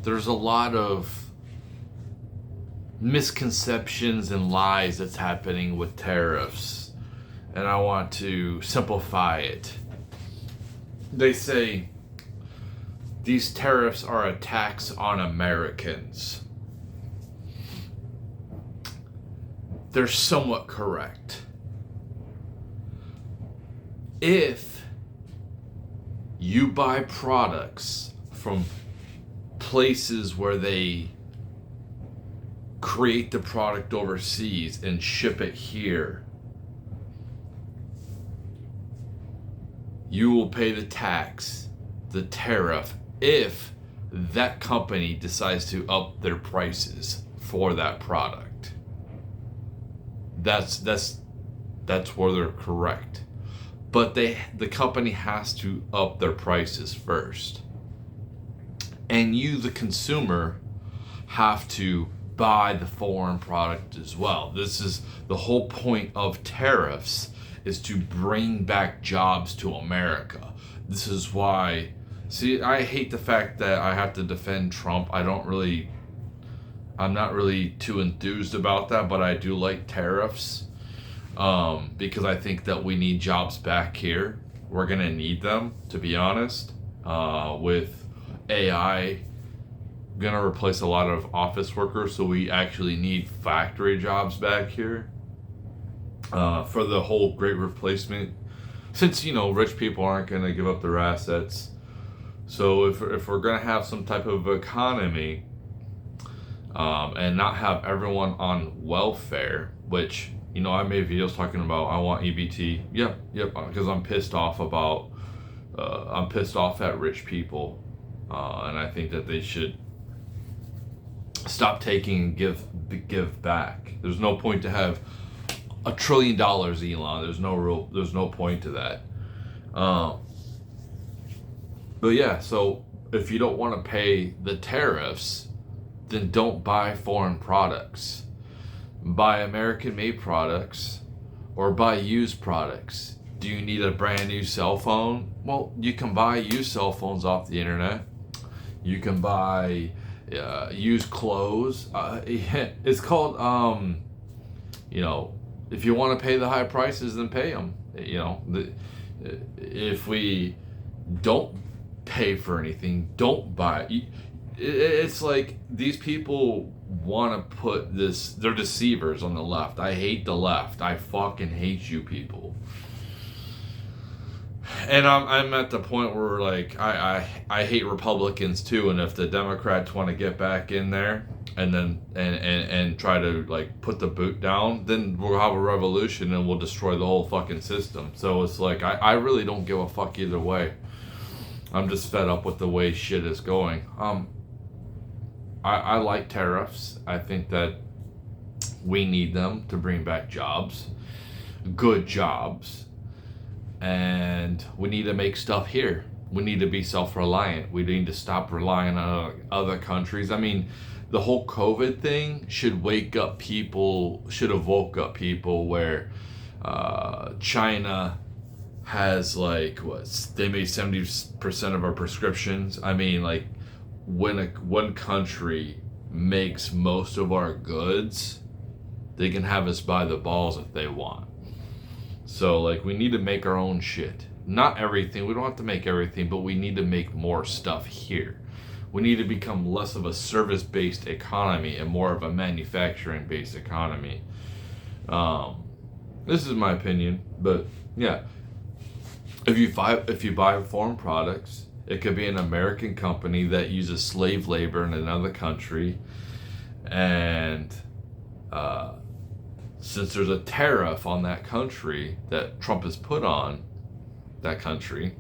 there's a lot of misconceptions and lies that's happening with tariffs, and I want to simplify it. They say these tariffs are a tax on Americans. They're somewhat correct. If you buy products from places where they create the product overseas and ship it here, you will pay the tax, the tariff, if that company decides to up their prices for that product. That's where they're correct. But the company has to up their prices first. And you, the consumer, have to buy the foreign product as well. This is the whole point of tariffs, is to bring back jobs to America. This is why, see, I hate the fact that I have to defend Trump. I'm not really too enthused about that, but I do like tariffs. Because I think that we need jobs back here. We're going to need them, to be honest. With AI going to replace a lot of office workers, so we actually need factory jobs back here for the whole great replacement. Since, rich people aren't going to give up their assets. So if we're going to have some type of economy and not have everyone on welfare, which... I made videos talking about I want EBT. Yep, because I'm pissed off at rich people, and I think that they should stop taking and give back. There's no point to have $1 trillion, Elon. There's no point to that. But yeah, so if you don't want to pay the tariffs, then don't buy foreign products. Buy American-made products or buy used products. Do you need a brand new cell phone? Well, you can buy used cell phones off the internet. You can buy used clothes. It's called, if you want to pay the high prices, then pay them. If we don't pay for anything, don't buy it. It's like these people want to put this, they're deceivers on the left. I hate the left. I fucking hate you people. And I'm at the point where I hate Republicans too, and if the Democrats want to get back in there and then and try to put the boot down, then we'll have a revolution and we'll destroy the whole fucking system. So it's I really don't give a fuck either way. I'm just fed up with the way shit is going. I like tariffs. I think that we need them to bring back jobs, good jobs, and we need to make stuff here. We need to be self-reliant. We need to stop relying on other countries. I mean, the whole COVID thing should have woke up people where China has they made 70% of our prescriptions. I mean, when one country makes most of our goods, they can have us by the balls if they want. So we need to make our own shit. Not everything, we don't have to make everything, but we need to make more stuff here. We need to become less of a service-based economy and more of a manufacturing-based economy. This is my opinion, but yeah. If you buy foreign products, it could be an American company that uses slave labor in another country, and since there's a tariff on that country that Trump has put on that country,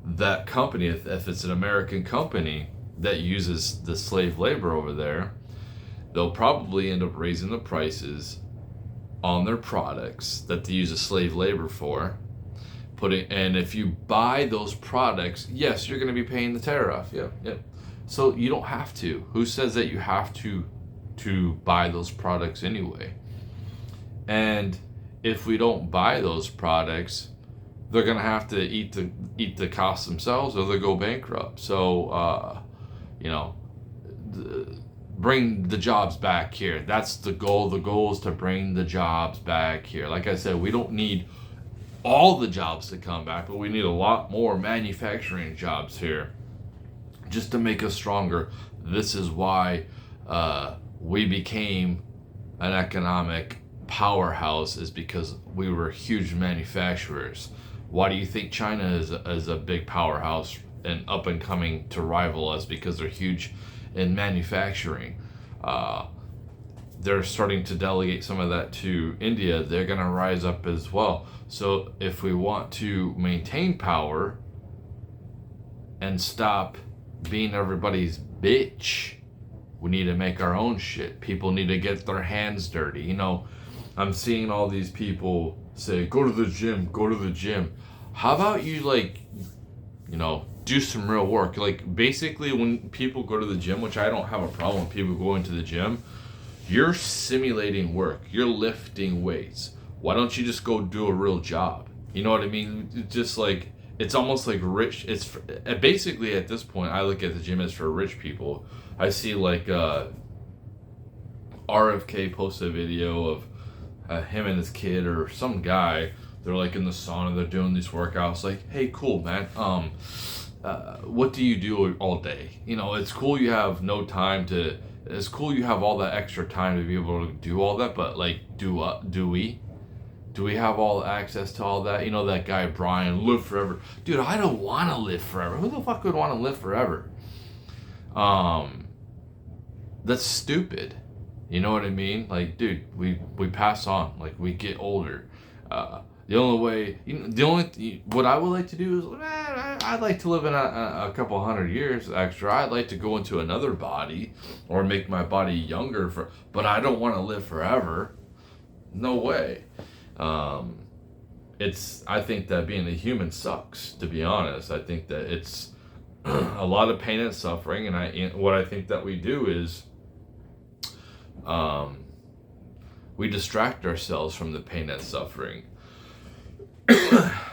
that company, if it's an American company that uses the slave labor over there, they'll probably end up raising the prices on their products that they use the slave labor for. And if you buy those products, yes, you're going to be paying the tariff. Yep. So you don't have to. Who says that you have to buy those products anyway? And if we don't buy those products, they're going to have to eat the cost themselves, or they'll go bankrupt. So You know, bring the jobs back here. That's the goal. The goal is to bring the jobs back here. Like I said, we don't need all the jobs to come back, but we need a lot more manufacturing jobs here just to make us stronger. This is why we became an economic powerhouse, is because we were huge manufacturers. Why do you think China is a big powerhouse and up and coming to rival us? Because they're huge in manufacturing. They're starting to delegate some of that to India. They're going to rise up as well. So if we want to maintain power and stop being everybody's bitch, we need to make our own shit. People need to get their hands dirty. You know, I'm seeing all these people say, go to the gym, go to the gym. How about you, like, you know, do some real work? Like, basically, when people go to the gym, which I don't have a problem with people going to the gym, you're simulating work. You're lifting weights. Why don't you just go do a real job? You know what I mean? It's just like, it's almost like rich. It's for, basically, at this point, I look at the gym as for rich people. I see like RFK post a video of him and his kid or some guy. They're like in the sauna. They're doing these workouts. Like, hey, cool, man. What do you do all day? You know, it's cool you have no time to. It's cool you have all that extra time to be able to do all that. But like, do we? Do we have all access to all that? You know, that guy Brian, live forever. Dude, I don't want to live forever. Who the fuck would want to live forever? That's stupid. You know what I mean? Like, dude, we pass on. Like, we get older. The only way, what I would like to do is, I'd like to live in a couple hundred years extra. I'd like to go into another body or make my body younger, but I don't want to live forever. No way. I think that being a human sucks, to be honest. I think that it's a lot of pain and suffering, and what I think that we do is we distract ourselves from the pain and suffering.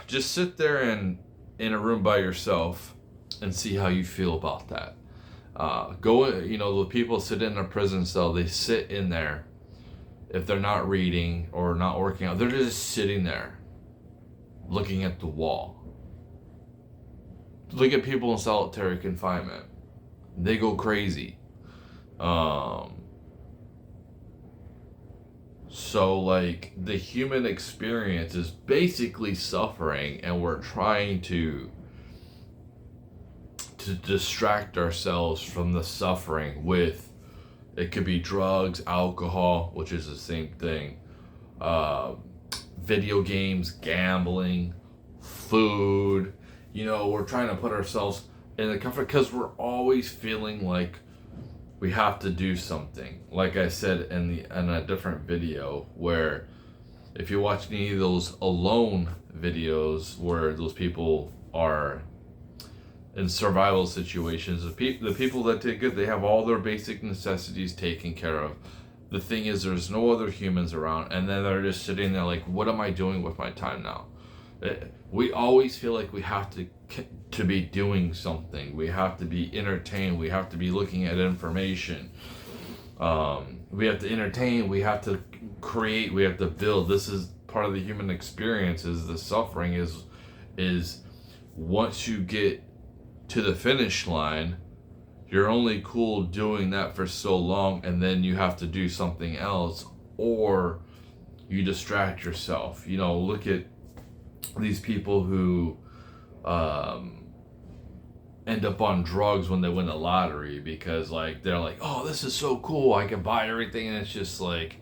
Just sit there and in a room by yourself and see how you feel about that. The people sit in a prison cell, they sit in there. If they're not reading or not working out, they're just sitting there looking at the wall. Look at people in solitary confinement. They go crazy. So, like, the human experience is basically suffering, and we're trying to distract ourselves from the suffering with, it could be drugs, alcohol, which is the same thing, video games, gambling, food. You know, we're trying to put ourselves in the comfort because we're always feeling like we have to do something. Like I said in a different video, where if you watch any of those alone videos where those people are in survival situations, the people that did good, they have all their basic necessities taken care of. The thing is, there's no other humans around, and then they're just sitting there like, what am I doing with my time now? We always feel like we have to be doing something. We have to be entertained. We have to be looking at information. We have to entertain. We have to create. We have to build. This is part of the human experience. Is the suffering is once you get to the finish line, you're only cool doing that for so long, and then you have to do something else, or you distract yourself. You know, look at these people who end up on drugs when they win the lottery, because like they're like, oh, this is so cool, I can buy everything, and it's just like,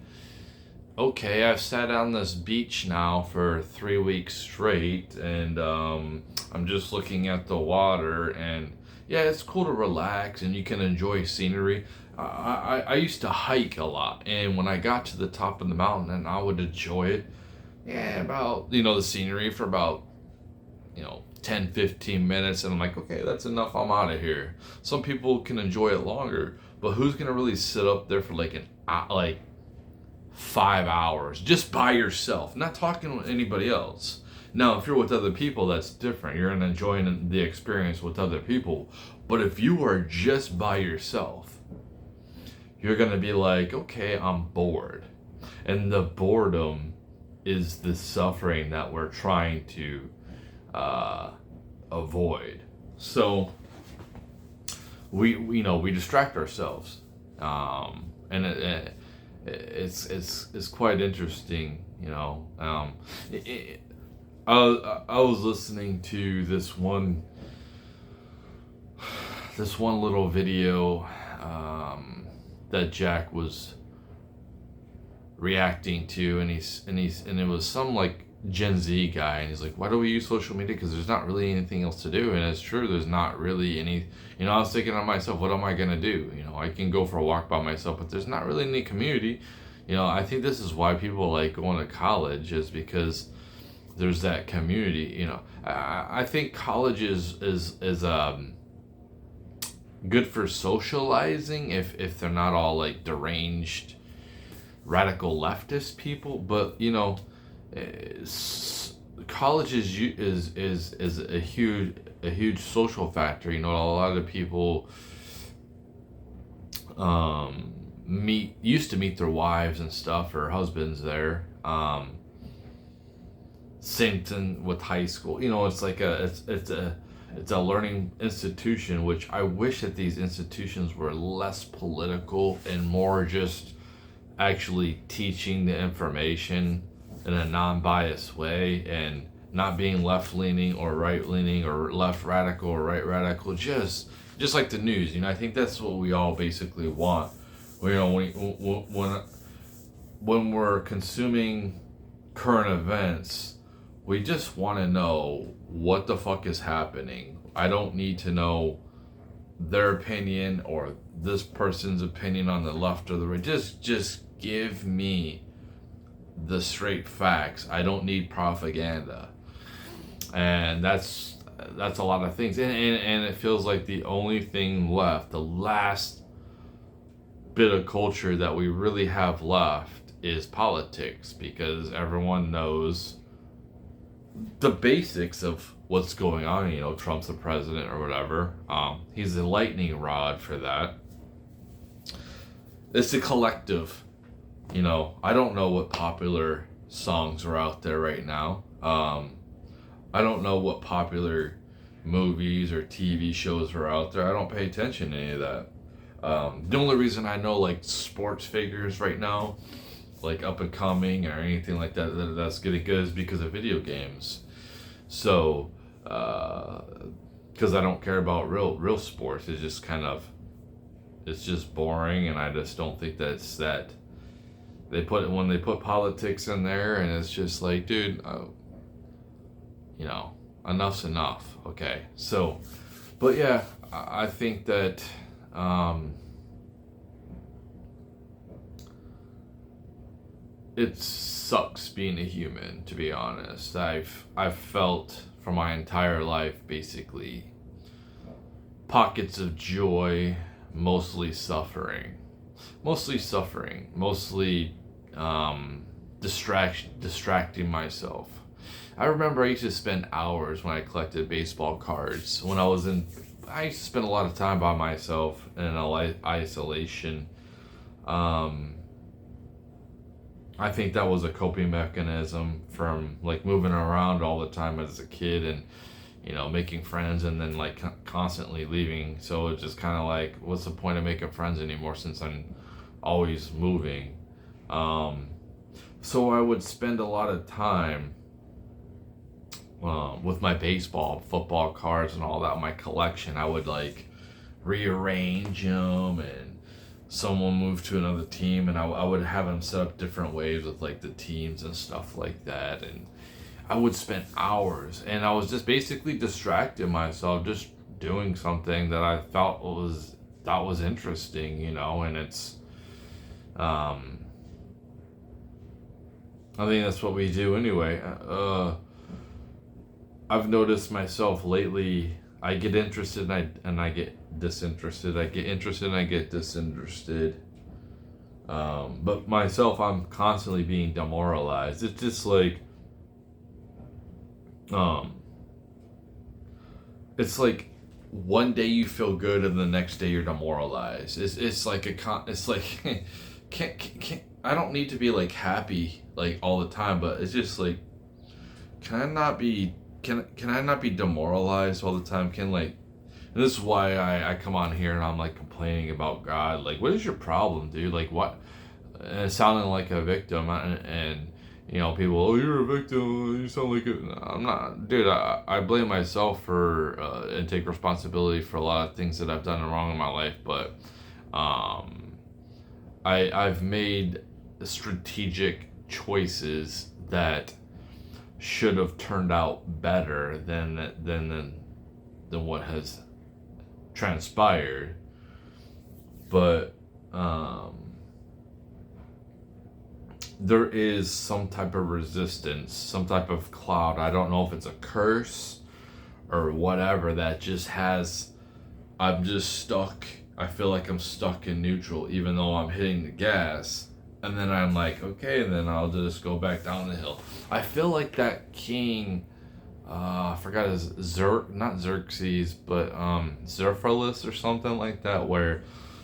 okay, I've sat on this beach now for 3 weeks straight, and I'm just looking at the water, and yeah, it's cool to relax and you can enjoy scenery. I used to hike a lot, and when I got to the top of the mountain, and I would enjoy it, about, the scenery for about, 10, 15 minutes, and I'm like, okay, that's enough, I'm out of here. Some people can enjoy it longer, but who's going to really sit up there for like 5 hours just by yourself, not talking with anybody else? Now, if you're with other people, that's different. You're enjoying the experience with other people. But if you are just by yourself, you're going to be like, okay, I'm bored. And the boredom is the suffering that we're trying to avoid. So we distract ourselves, and it's quite interesting. I was listening to this one little video that Jack was reacting to, and it was some like Gen Z guy, and he's like, why do we use social media? Because there's not really anything else to do. And it's true, there's not really any. I was thinking to myself, what am I gonna do? I can go for a walk by myself, but there's not really any community. I think this is why people like going to college, is because there's that community. I think college is good for socializing if they're not all like deranged radical leftist people. But college is a huge social factor. A lot of people used to meet their wives and stuff, or husbands there. Same thing with high school. It's like it's a learning institution, which I wish that these institutions were less political and more just actually teaching the information in a non-biased way, and not being left-leaning or right-leaning or left radical or right radical, just like the news. I think that's what we all basically want. When we're consuming current events, we just want to know what the fuck is happening. I don't need to know their opinion or this person's opinion on the left or the right. Just give me the straight facts. I don't need propaganda. And that's a lot of things. And it feels like the only thing left, the last bit of culture that we really have left, is politics, because everyone knows the basics of what's going on. Trump's the president or whatever. He's a lightning rod for that. It's a collective. I don't know what popular songs are out there right now. I don't know what popular movies or TV shows are out there. I don't pay attention to any of that. The only reason I know like sports figures right now, like up and coming or anything like that's getting good, is because of video games. So, because I don't care about real sports, it's just it's just boring, and I just don't think that's that. When they put politics in there, and it's just like, dude, enough's enough. Okay, so, but yeah, I think that. It sucks being a human, to be honest. I've felt for my entire life basically pockets of joy, mostly suffering, mostly distracting myself. I remember I used to spend hours when I collected baseball cards. I used to spend a lot of time by myself in isolation. I think that was a coping mechanism from like moving around all the time as a kid, and making friends, and then like constantly leaving. So it's just kind of like, what's the point of making friends anymore since I'm always moving? So I would spend a lot of time with my baseball, football cards and all that, my collection. I would like rearrange them, and someone moved to another team, and I would have them set up different ways with like the teams and stuff like that. And I would spend hours, and I was just basically distracting myself, just doing something that I thought was interesting, and it's I think that's what we do anyway. I've noticed myself lately, I get interested and I get disinterested. I get interested and I get disinterested. But myself, I'm constantly being demoralized. It's just like, it's like one day you feel good and the next day you're demoralized. It's like it's like can't I don't need to be like happy like all the time, but it's just like can I not be can I not be demoralized all the time? Can like and this is why I come on here and I'm like complaining about God. Like, what is your problem, dude? Like, what? And sounding like a victim, and you know, people, oh, you're a victim. You sound like it. I'm not, dude. I blame myself for and take responsibility for a lot of things that I've done wrong in my life. But I've made strategic choices that should have turned out better than what has transpired, but there is some type of resistance, some type of cloud. I don't know if it's a curse or whatever that just has. I'm just stuck. I feel like I'm stuck in neutral, even though I'm hitting the gas. And then I'm like, okay, and then I'll just go back down the hill. I feel like that king. I forgot his not Xerxes, but Xerxes or something like that, where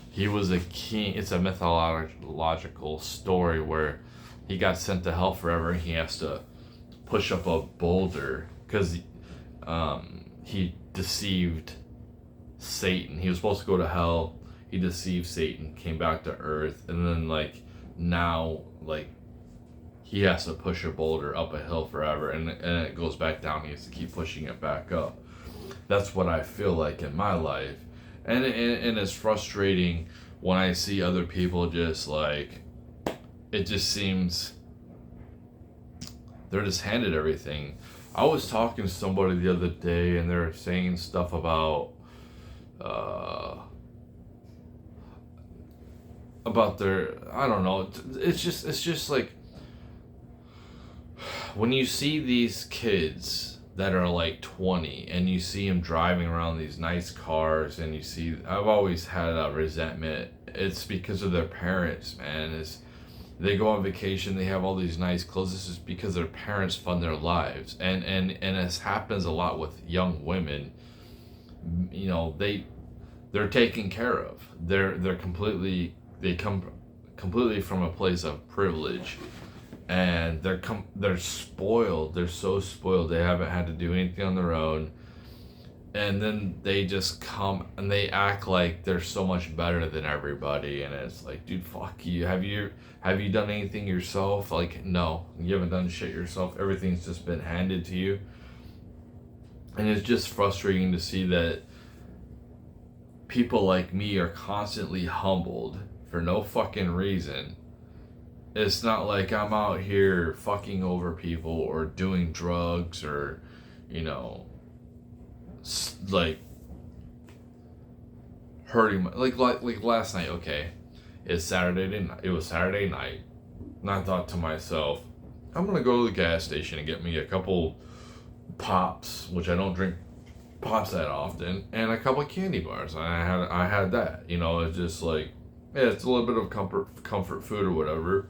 he was a king. It's a mythological story where he got sent to hell forever, and he has to push up a boulder because he deceived Satan. He was supposed to go to hell. He deceived Satan, came back to earth, and then like now like he has to push a boulder up a hill forever, and it goes back down. He has to keep pushing it back up. That's what I feel like in my life, and it's frustrating when I see other people just like, it just seems they're just handed everything. I was talking to somebody the other day, and they're saying stuff about their, I don't know. It's just like, when you see these kids that are like 20 and you see them driving around these nice cars, and you see, I've always had a resentment. It's because of their parents, man. They go on vacation, they have all these nice clothes. This is because their parents fund their lives, and this happens a lot with young women. You know, they're taken care of. They come completely from a place of privilege, and they're spoiled. They're so spoiled. They haven't had to do anything on their own, and then they just come and they act like they're so much better than everybody. And it's like, dude, fuck you. Have you done anything yourself? Like, no, you haven't done shit yourself. Everything's just been handed to you, and it's just frustrating to see that people like me are constantly humbled for no fucking reason. It's not like I'm out here fucking over people or doing drugs or, you know, like hurting like last night. Okay, it was Saturday night, and I thought to myself, I'm gonna go to the gas station and get me a couple pops, which I don't drink pops that often, and a couple of candy bars. And I had that. You know, it's just like, yeah, it's a little bit of comfort food or whatever.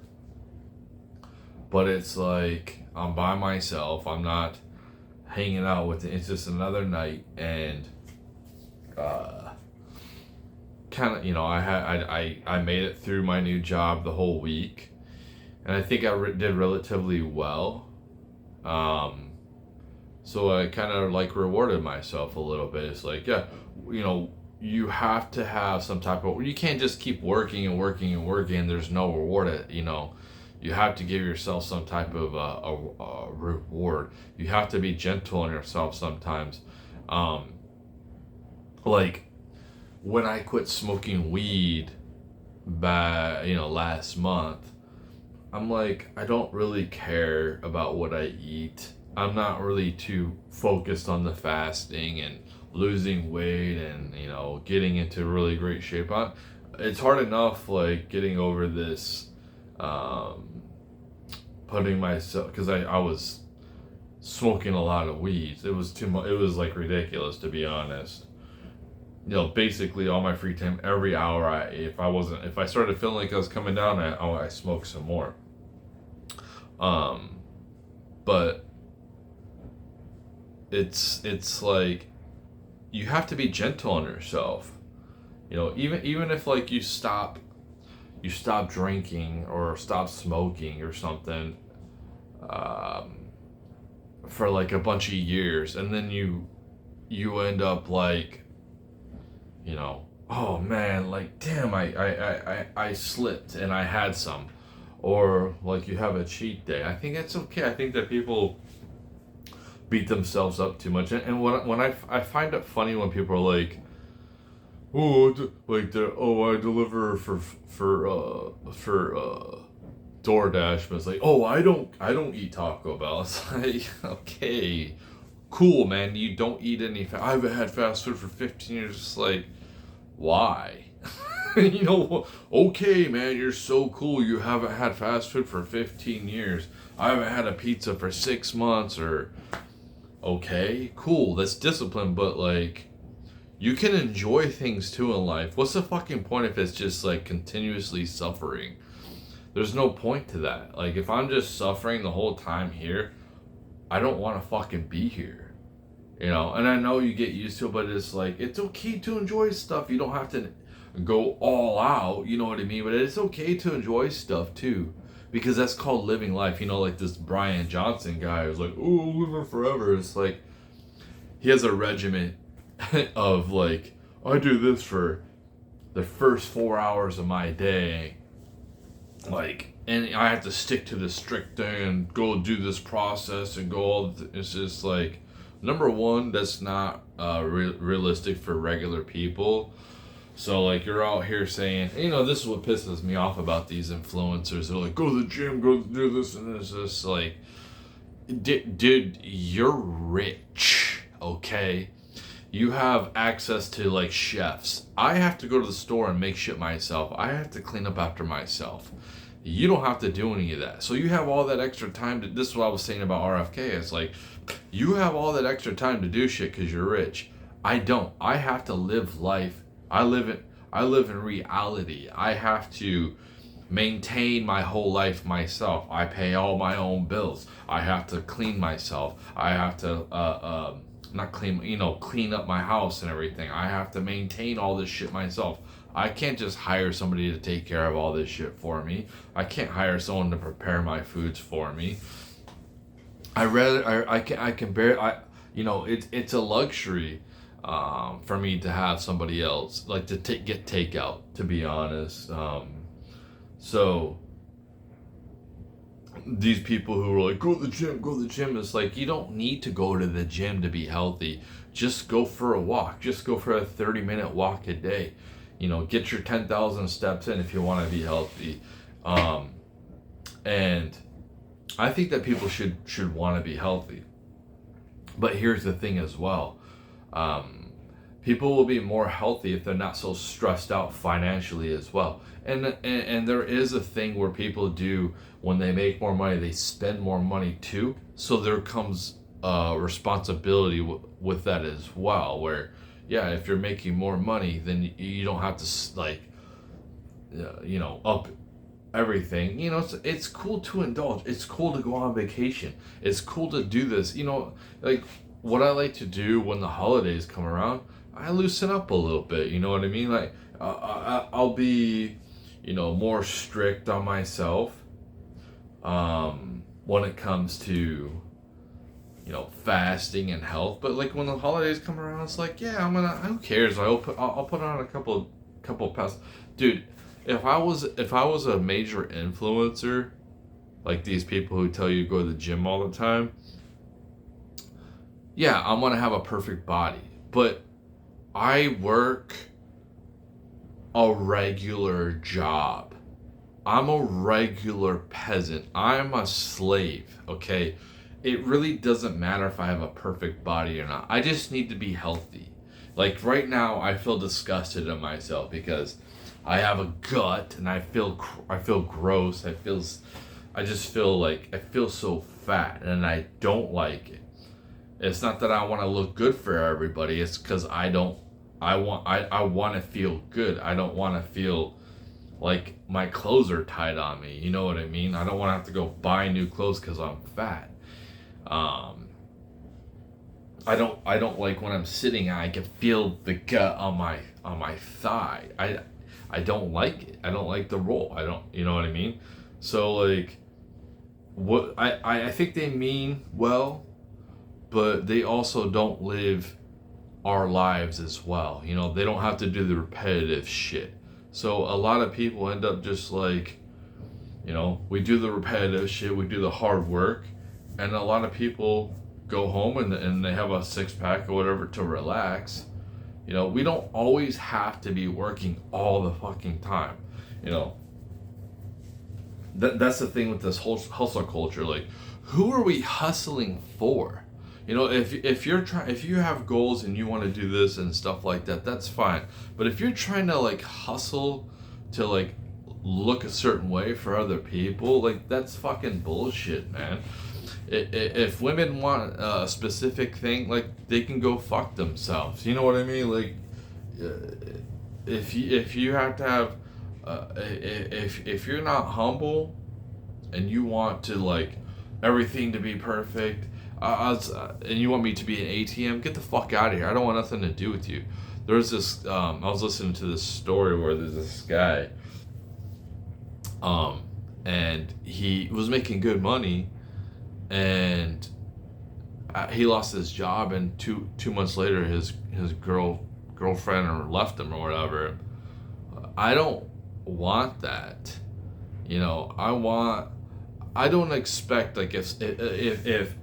But it's like, I'm by myself. I'm not hanging out with it. It's just another night, and kind of, you know, I made it through my new job the whole week, and I think I did relatively well. So I kind of like rewarded myself a little bit. It's like, yeah, you know, you have to have some type of, you can't just keep working and working and working and there's no reward. You know, you have to give yourself some type of a reward. You have to be gentle on yourself sometimes. Like when I quit smoking weed last month, I'm like, I don't really care about what I eat. I'm not really too focused on the fasting and losing weight and, you know, getting into really great shape. It's hard enough, like, getting over this, putting myself, because I was smoking a lot of weeds. It was too much. It was like ridiculous, to be honest. You know, basically all my free time, every hour, if I started feeling like I was coming down, I smoked some more. But it's like, you have to be gentle on yourself. You know, even if like you stop drinking or stop smoking or something, um, for like a bunch of years, and then you end up like, you know, oh man, like damn, I slipped and I had some, or like you have a cheat day. I think that's okay. I think that people beat themselves up too much, and when I find it funny when people are like, oh, like the oh I deliver for DoorDash, but it's like, oh, I don't eat Taco Bell. It's like, okay, cool, man. You don't eat any. I haven't had fast food for 15 years. It's like, why? You know, okay, man, you're so cool. You haven't had fast food for 15 years. I haven't had a pizza for 6 months. Or okay, cool. That's discipline, but like, you can enjoy things too in life. What's the fucking point if it's just like continuously suffering? There's no point to that. Like, if I'm just suffering the whole time here, I don't want to fucking be here. You know, and I know you get used to it, but it's like, it's okay to enjoy stuff. You don't have to go all out, you know what I mean? But it's okay to enjoy stuff too, because that's called living life. You know, like this Brian Johnson guy who's like, oh, living forever. It's like, he has a regiment of like, I do this for the first 4 hours of my day, like, and I have to stick to this strict thing and go do this process and go all. It's just like, number one, that's not realistic for regular people. So like, you're out here saying, you know, this is what pisses me off about these influencers. They're like, go to the gym, go do this, and it's just like, dude, you're rich, okay? You have access to like chefs. I have to go to the store and make shit myself. I have to clean up after myself. You don't have to do any of that. So you have all that extra time to, this is what I was saying about RFK. It's like, you have all that extra time to do shit because you're rich. I don't. I have to live life. I live in reality. I have to maintain my whole life myself. I pay all my own bills. I have to clean myself. I have to not clean, you know, clean up my house and everything. I have to maintain all this shit myself. I can't just hire somebody to take care of all this shit for me. I can't hire someone to prepare my foods for me. I can bear, you know, it's a luxury for me to have somebody else, like, to get takeout, to be honest. So these people who are like, go to the gym, it's like, you don't need to go to the gym to be healthy. Just go for a walk. Just go for a 30-minute walk a day. You know, get your 10,000 steps in if you want to be healthy. And I think that people should want to be healthy. But here's the thing as well. People will be more healthy if they're not so stressed out financially as well. And there is a thing where people do, when they make more money, they spend more money too. So there comes responsibility with that as well, where, yeah, if you're making more money, then you don't have to, like, you know, up everything. You know, it's cool to indulge. It's cool to go on vacation. It's cool to do this. You know, like, what I like to do when the holidays come around, I loosen up a little bit. You know what I mean? Like, I'll be, you know, more strict on myself when it comes to, you know, fasting and health. But like, when the holidays come around, it's like, yeah, who cares? I'll put on a couple pounds. Dude, if I was a major influencer, like these people who tell you to go to the gym all the time, yeah, I'm gonna have a perfect body. But I work a regular job. I'm a regular peasant. I'm a slave, okay? It really doesn't matter if I have a perfect body or not. I just need to be healthy. Like, right now, I feel disgusted in myself because I have a gut and I feel gross. I just feel like I feel so fat and I don't like it. It's not that I want to look good for everybody. It's because I want to feel good. I don't want to feel like my clothes are tight on me. You know what I mean? I don't want to have to go buy new clothes because I'm fat. I don't like when I'm sitting, I can feel the gut on my thigh. I don't like it. I don't like the roll. I don't, you know what I mean? So like, what I think they mean well, but they also don't live our lives as well. You know, they don't have to do the repetitive shit. So a lot of people end up just like, you know, we do the repetitive shit, we do the hard work, and a lot of people go home and they have a six pack or whatever to relax. You know, we don't always have to be working all the fucking time. You know, that's the thing with this whole hustle culture. Like, who are we hustling for? You know, if you're trying, if you have goals and you want to do this and stuff like that, that's fine. But if you're trying to like hustle to like look a certain way for other people, like that's fucking bullshit, man. If women want a specific thing, like they can go fuck themselves. You know what I mean? Like, if you have to have, if you're not humble, and you want to like everything to be perfect, and you want me to be an ATM, get the fuck out of here. I don't want nothing to do with you. There's this. I was listening to this story where there's this guy, and he was making good money, and he lost his job, and two months later, his girlfriend or left him or whatever. I don't want that. You know, I don't expect like if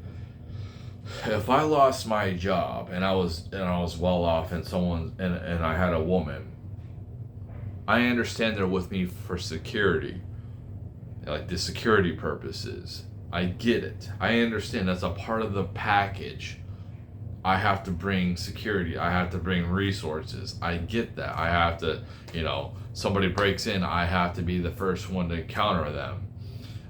I lost my job and I was well off and and I had a woman, I understand they're with me for security, like the security purposes. I get it. I understand that's a part of the package. I have to bring security. I have to bring resources. I get that. I have to, you know, somebody breaks in, I have to be the first one to counter them.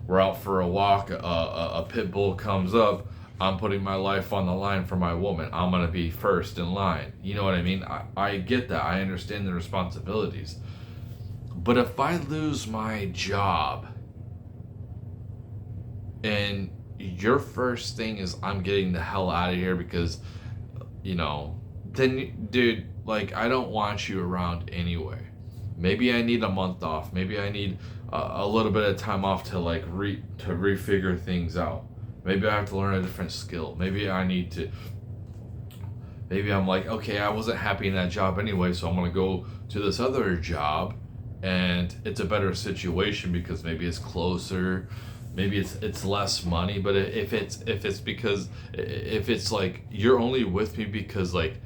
We're out for a walk, a pit bull comes up, I'm putting my life on the line for my woman. I'm going to be first in line. You know what I mean? I get that. I understand the responsibilities. But if I lose my job and your first thing is I'm getting the hell out of here because, you know, then, dude, like, I don't want you around anyway. Maybe I need a month off. Maybe I need a little bit of time off to like to refigure things out. Maybe I have to learn a different skill. Maybe I need to. Maybe I'm like, okay, I wasn't happy in that job anyway, so I'm gonna go to this other job, and it's a better situation because maybe it's closer, maybe it's less money. But if it's like you're only with me because like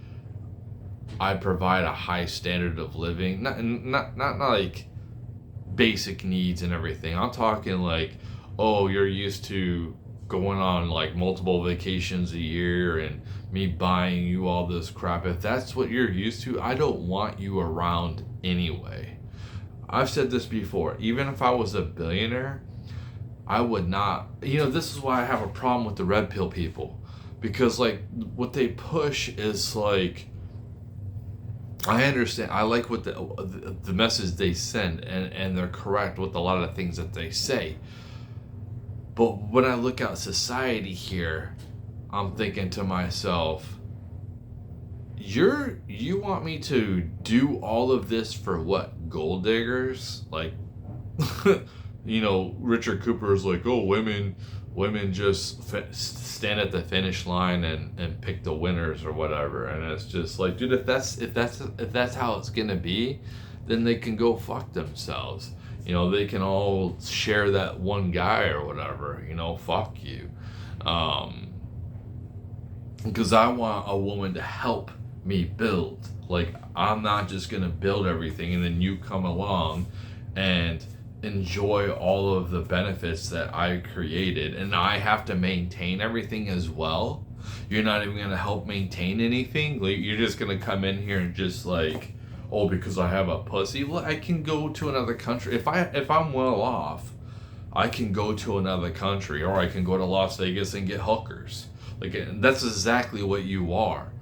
I provide a high standard of living, not like basic needs and everything. I'm talking like, oh, you're used to going on like multiple vacations a year and me buying you all this crap. If that's what you're used to, I don't want you around anyway. I've said this before. Even if I was a billionaire, I would not. You know, this is why I have a problem with the red pill people, because like what they push is like, I understand. I like what the message they send, and they're correct with a lot of things that they say. But when I look at society here, I'm thinking to myself, you want me to do all of this for what? Gold diggers? Like, you know, Richard Cooper's like, oh, women just stand at the finish line and pick the winners or whatever. And it's just like, dude, if that's how it's gonna be, then they can go fuck themselves. You know, they can all share that one guy or whatever. You know, fuck you. Because I want a woman to help me build. Like, I'm not just gonna build everything and then you come along and enjoy all of the benefits that I created, and I have to maintain everything as well. You're not even gonna help maintain anything. Like, you're just gonna come in here and just like, oh, because I have a pussy. Well, I can go to another country if I'm well off. I can go to another country, or I can go to Las Vegas and get hookers. Like, that's exactly what you are.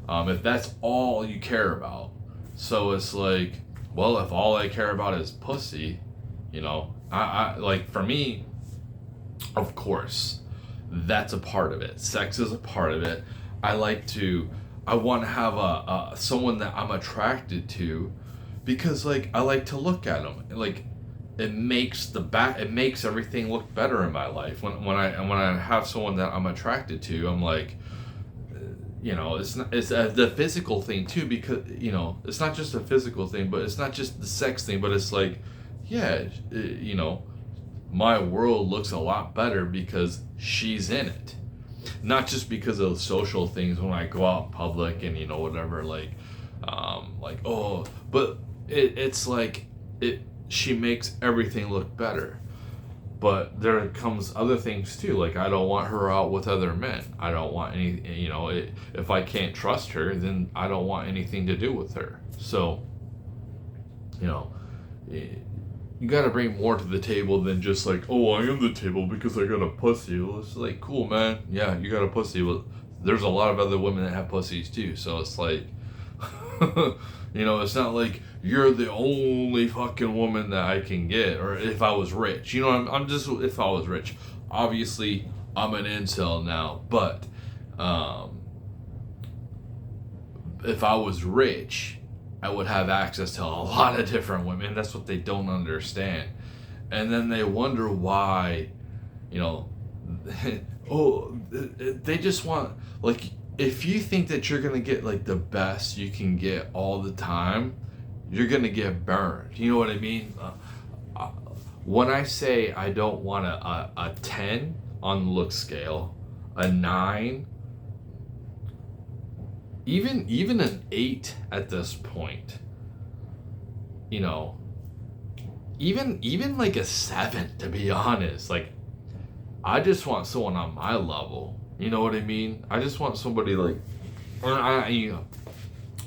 If that's all you care about. So it's like, well, if all I care about is pussy, you know, I like, for me, of course, that's a part of it. Sex is a part of it. I want to have a someone that I'm attracted to, because like I like to look at them. Like it makes everything look better in my life when I have someone that I'm attracted to. I'm like, it's the physical thing too, because it's not just a physical thing, but it's not just the sex thing, but it's like, yeah, my world looks a lot better because she's in it, not just because of social things when I go out in public and whatever, but it's like she makes everything look better. But there comes other things too. Like, I don't want her out with other men. I don't want if I can't trust her, then I don't want anything to do with her. So, you got to bring more to the table than just like, oh, I am the table because I got a pussy. Well, it's like, cool, man. Yeah, you got a pussy. Well, there's a lot of other women that have pussies too. So it's like, it's not like you're the only fucking woman that I can get. Or if I was rich, I'm just, if I was rich. Obviously, I'm an incel now, but if I was rich, I would have access to a lot of different women. That's what they don't understand. And then they wonder why, they just want, like, if you think that you're going to get, like, the best you can get all the time, you're going to get burned. You know what I mean? When I say I don't want a 10 on the look scale, a 9, even an 8 at this point, even like a 7, to be honest. Like, I just want someone on my level. You know what I mean? I just want somebody like,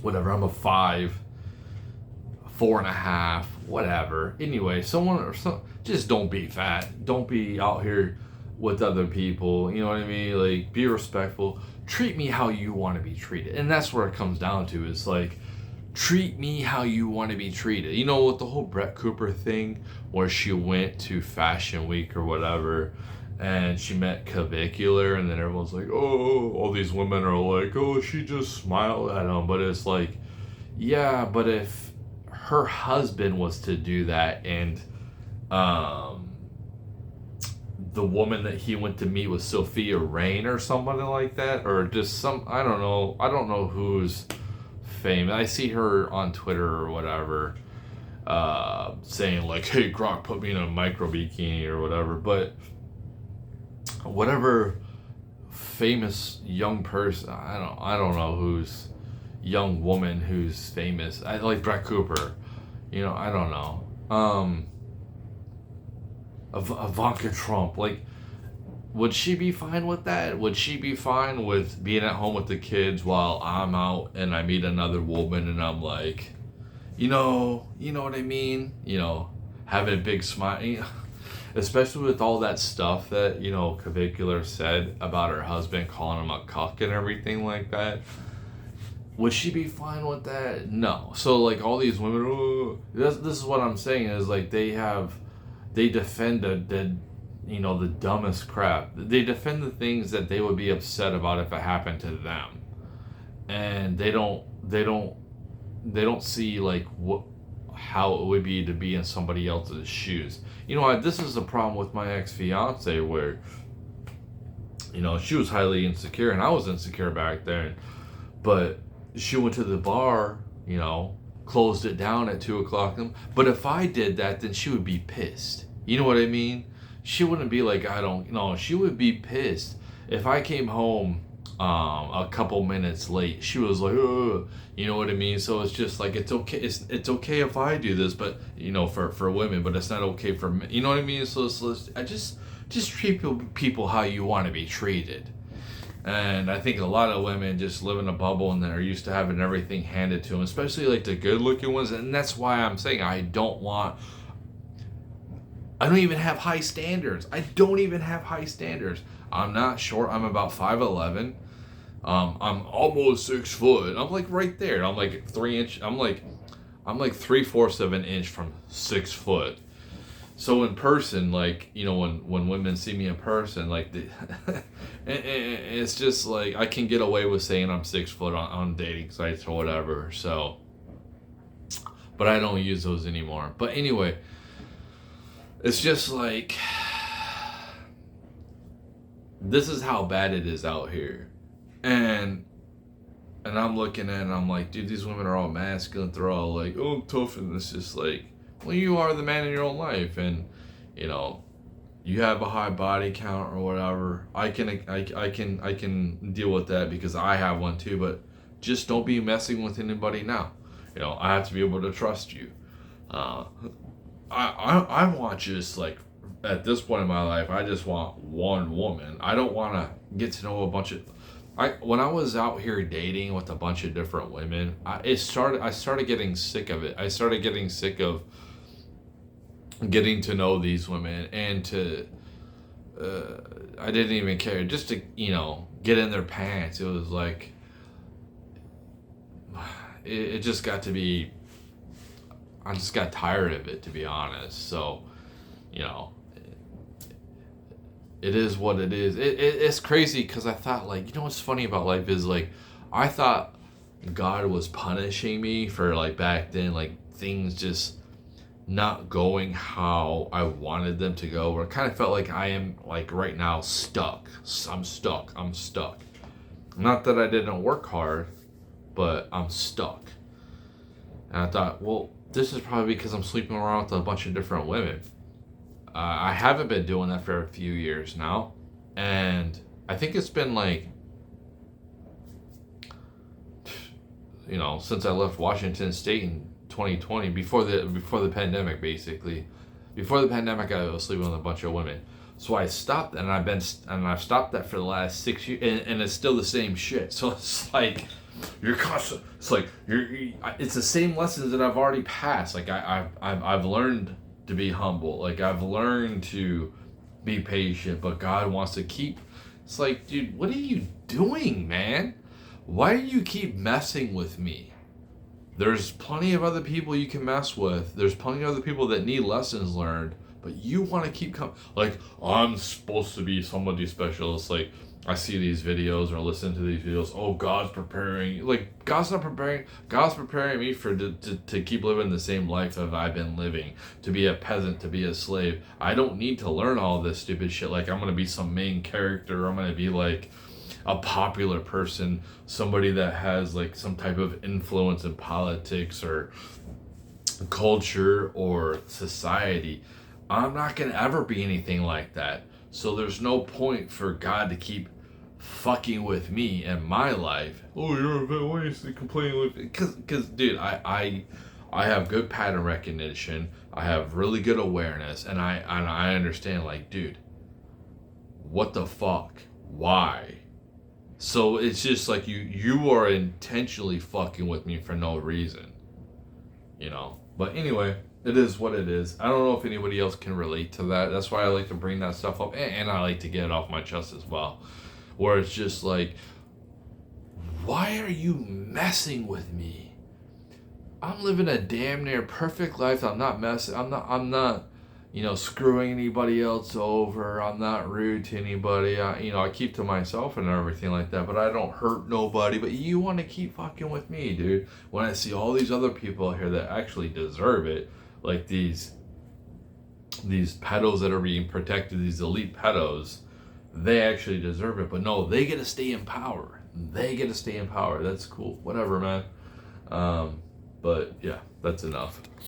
whatever. I'm a 5, 4.5, whatever. Anyway, just don't be fat. Don't be out here with other people. You know what I mean? Like, be respectful. Treat me how you want to be treated. And that's where it comes down to, is like, treat me how you want to be treated. With the whole Brett Cooper thing, where she went to Fashion Week or whatever, and she met Clavicular, and then everyone's like, oh, all these women are like, oh, she just smiled at him. But it's like, yeah, but if her husband was to do that, and the woman that he went to meet was Sophia Rain or somebody like that, or just I don't know who's famous. I see her on Twitter or whatever, saying like, hey, Gronk put me in a micro bikini or whatever. But whatever famous young person, I don't know who's young woman who's famous. I like Brett Cooper, I don't know. Ivanka Trump, like, would she be fine with that? Would she be fine with being at home with the kids while I'm out and I meet another woman and I'm like, you know what I mean? Having a big smile, especially with all that stuff that, Clavicular said about her husband, calling him a cuck and everything like that. Would she be fine with that? No. So, like, all these women, this is what I'm saying, is like, they defend the dumbest crap. They defend the things that they would be upset about if it happened to them, and they don't see like how it would be to be in somebody else's shoes. This is the problem with my ex-fiance, where she was highly insecure and I was insecure back then, but she went to the bar, closed it down at 2:00. But if I did that, then she would be pissed. You know what I mean? She wouldn't be like, she would be pissed. If I came home a couple minutes late, she was like, ugh. You know what I mean? So it's just like, it's okay. It's okay if I do this, but for women, but it's not okay for men. You know what I mean? So I just treat people how you want to be treated. And I think a lot of women just live in a bubble and they're used to having everything handed to them, especially like the good looking ones. And that's why I'm saying I don't even have high standards. I don't even have high standards. I'm not short. I'm about 5'11". I'm almost 6 foot. I'm like right there. I'm like 3 inch. I'm like 3/4 of an inch from 6 foot. So in person, like, you know, when women see me in person, like it's just like I can get away with saying I'm 6 foot on dating sites or whatever. So, but I don't use those anymore. But anyway, it's just like this is how bad it is out here, and I'm looking at it and I'm like, dude, these women are all masculine. They're all like, oh, I'm tough, and it's just like, well, you are the man in your own life, and you know, you have a high body count or whatever. I can deal with that because I have one too. But just don't be messing with anybody now. You know, I have to be able to trust you. Uh, I want just like at this point in my life, I just want one woman. I don't want to get to know a bunch of. When I was out here dating with a bunch of different women, I started getting sick of it. I started getting sick of getting to know these women and to I didn't even care just to, you know, get in their pants. It was like it just got to be. I just got tired of it, to be honest. So, you know, it is what it is. It's crazy because I thought, like, you know what's funny about life is, like, I thought God was punishing me for, like, back then, like, things just not going how I wanted them to go. Or I kind of felt like I am, like, right now stuck. I'm stuck. Not that I didn't work hard, but I'm stuck. And I thought, well, this is probably because I'm sleeping around with a bunch of different women. I haven't been doing that for a few years now, and I think it's been like, you know, since I left Washington State in 2020, before the pandemic, basically. Before the pandemic, I was sleeping with a bunch of women. So I stopped, and I've stopped that for the last 6 years, and it's still the same shit. So it's like you're constant. It's like it's the same lessons that I've already passed. Like I've learned to be humble. Like I've learned to be patient, but God wants to keep. It's like, dude, what are you doing, man? Why do you keep messing with me? There's plenty of other people you can mess with. There's plenty of other people that need lessons learned, but you want to keep like, I'm supposed to be somebody special. It's like I see these videos or listen to these videos. Oh, God's preparing. Like, God's not preparing. God's preparing me to keep living the same life that I've been living. To be a peasant, to be a slave. I don't need to learn all this stupid shit. Like, I'm going to be some main character. I'm going to be like a popular person. Somebody that has like some type of influence in politics or culture or society. I'm not going to ever be anything like that. So there's no point for God to keep fucking with me and my life. Oh, you're a bit wasted complaining with me. Cause dude, I have good pattern recognition. I have really good awareness, and I understand, like, dude, what the fuck? Why? So it's just like you are intentionally fucking with me for no reason. You know? But anyway, it is what it is. I don't know if anybody else can relate to that. That's why I like to bring that stuff up, and I like to get it off my chest as well. Where it's just like, why are you messing with me? I'm living a damn near perfect life. I'm not messing. I'm not, you know, screwing anybody else over. I'm not rude to anybody. I keep to myself and everything like that. But I don't hurt nobody. But you want to keep fucking with me, dude. When I see all these other people out here that actually deserve it, like these pedos that are being protected, these elite pedos, they actually deserve it. But no, they get to stay in power. That's cool. Whatever, man. But yeah, that's enough.